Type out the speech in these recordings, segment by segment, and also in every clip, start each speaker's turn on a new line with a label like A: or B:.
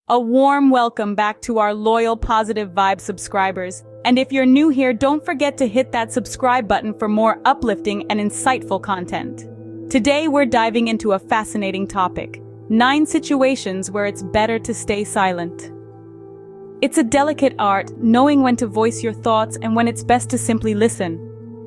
A: A warm welcome back to our loyal Positive Vibe subscribers. And if you're new here, don't forget to hit that subscribe button for more uplifting and insightful content. Today we're diving into a fascinating topic: 9 situations where it's better to stay silent. It's a delicate art, knowing when to voice your thoughts and when it's best to simply listen.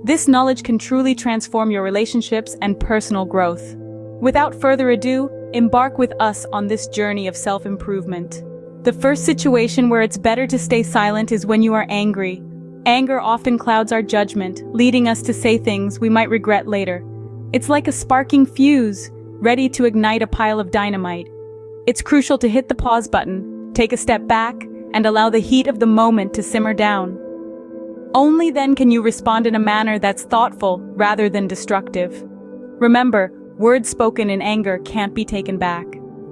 A: This knowledge can truly transform your relationships and personal growth. Without further ado, embark with us on this journey of self-improvement. The first situation where it's better to stay silent is when you are angry. Anger often clouds our judgment, leading us to say things we might regret later. It's like a sparking fuse, ready to ignite a pile of dynamite. It's crucial to hit the pause button, take a step back, and allow the heat of the moment to simmer down. Only then can you respond in a manner that's thoughtful rather than destructive. Remember, words spoken in anger can't be taken back.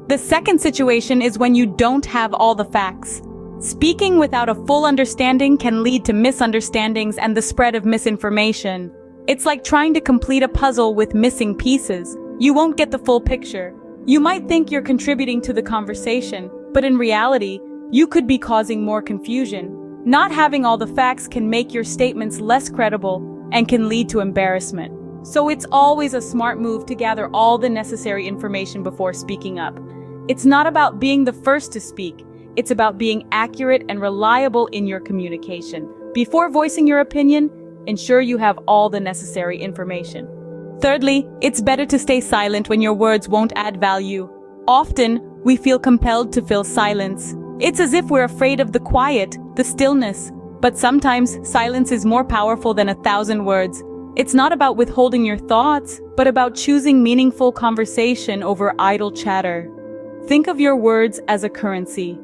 A: The second situation is when you don't have all the facts. Speaking without a full understanding can lead to misunderstandings and the spread of misinformation. It's like trying to complete a puzzle with missing pieces. You won't get the full picture. You might think you're contributing to the conversation, but in reality, you could be causing more confusion. Not having all the facts can make your statements less credible and can lead to embarrassment. So it's always a smart move to gather all the necessary information before speaking up. It's not about being the first to speak. It's about being accurate and reliable in your communication. Before voicing your opinion, ensure you have all the necessary information. Thirdly, it's better to stay silent when your words won't add value. Often, we feel compelled to fill silence. It's as if we're afraid of the quiet, the stillness. But sometimes, silence is more powerful than 1,000 words. It's not about withholding your thoughts, but about choosing meaningful conversation over idle chatter. Think of your words as a currency.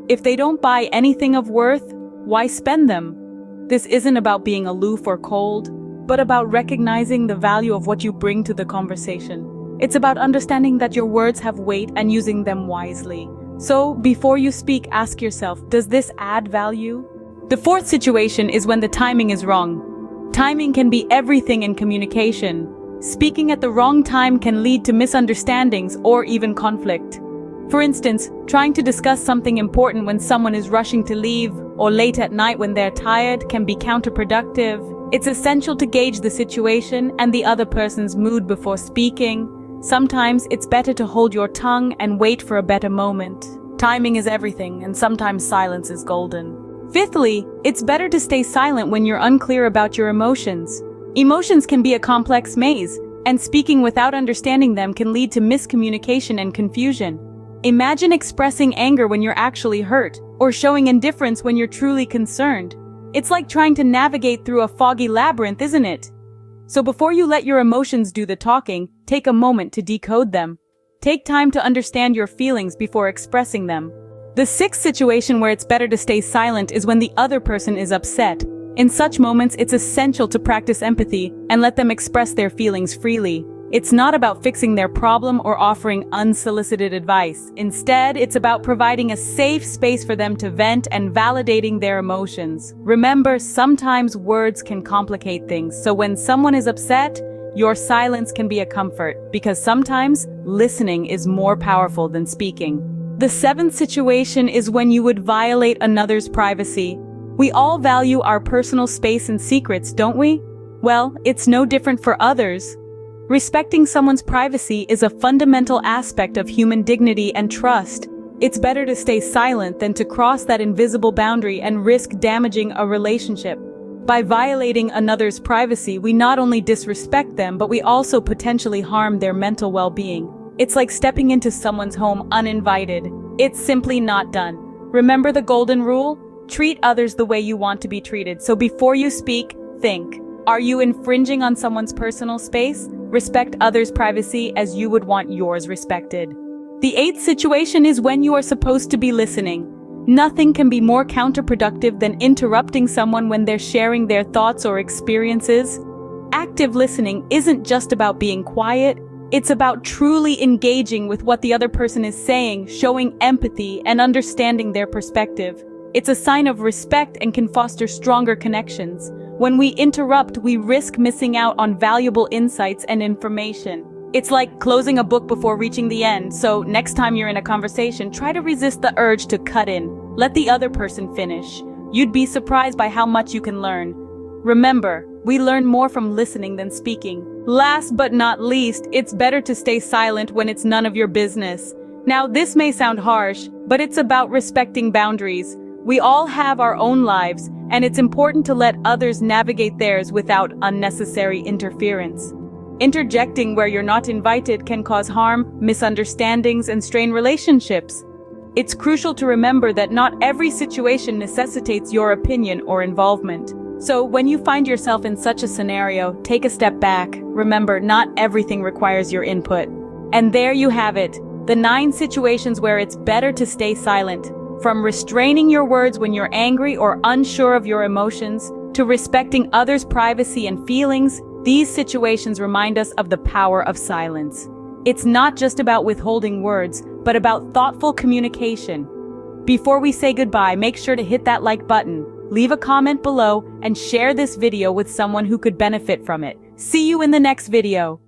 A: If they don't buy anything of worth, why spend them? This isn't about being aloof or cold, but about recognizing the value of what you bring to the conversation. It's about understanding that your words have weight and using them wisely. So, before you speak, ask yourself, does this add value? The fourth situation is when the timing is wrong. Timing can be everything in communication. Speaking at the wrong time can lead to misunderstandings or even conflict. For instance, trying to discuss something important when someone is rushing to leave or late at night when they're tired can be counterproductive. It's essential to gauge the situation and the other person's mood before speaking. Sometimes it's better to hold your tongue and wait for a better moment. Timing is everything, and sometimes silence is golden. Fifthly, it's better to stay silent when you're unclear about your emotions. Emotions can be a complex maze, and speaking without understanding them can lead to miscommunication and confusion. Imagine expressing anger when you're actually hurt, or showing indifference when you're truly concerned. It's like trying to navigate through a foggy labyrinth, isn't it? So before you let your emotions do the talking, take a moment to decode them. Take time to understand your feelings before expressing them. The sixth situation where it's better to stay silent is when the other person is upset. In such moments, it's essential to practice empathy and let them express their feelings freely. It's not about fixing their problem or offering unsolicited advice. Instead, it's about providing a safe space for them to vent and validating their emotions. Remember, sometimes words can complicate things, so when someone is upset, your silence can be a comfort, because sometimes listening is more powerful than speaking. The seventh situation is when you would violate another's privacy. We all value our personal space and secrets, don't we? Well, it's no different for others. Respecting someone's privacy is a fundamental aspect of human dignity and trust. It's better to stay silent than to cross that invisible boundary and risk damaging a relationship. By violating another's privacy, we not only disrespect them, but we also potentially harm their mental well-being. It's like stepping into someone's home uninvited. It's simply not done. Remember the golden rule? Treat others the way you want to be treated. So before you speak, think. Are you infringing on someone's personal space? Respect others' privacy as you would want yours respected. The eighth situation is when you are supposed to be listening. Nothing can be more counterproductive than interrupting someone when they're sharing their thoughts or experiences. Active listening isn't just about being quiet. It's about truly engaging with what the other person is saying, showing empathy and understanding their perspective. It's a sign of respect and can foster stronger connections. When we interrupt, we risk missing out on valuable insights and information. It's like closing a book before reaching the end, so next time you're in a conversation, try to resist the urge to cut in. Let the other person finish. You'd be surprised by how much you can learn. Remember, we learn more from listening than speaking. Last but not least, it's better to stay silent when it's none of your business. Now, this may sound harsh, but it's about respecting boundaries. We all have our own lives, and it's important to let others navigate theirs without unnecessary interference. Interjecting where you're not invited can cause harm, misunderstandings, and strain relationships. It's crucial to remember that not every situation necessitates your opinion or involvement. So when you find yourself in such a scenario, take a step back. Remember, not everything requires your input. And there you have it, the 9 situations where it's better to stay silent. From restraining your words when you're angry or unsure of your emotions, to respecting others' privacy and feelings, these situations remind us of the power of silence. It's not just about withholding words, but about thoughtful communication. Before we say goodbye, make sure to hit that like button, leave a comment below, and share this video with someone who could benefit from it. See you in the next video.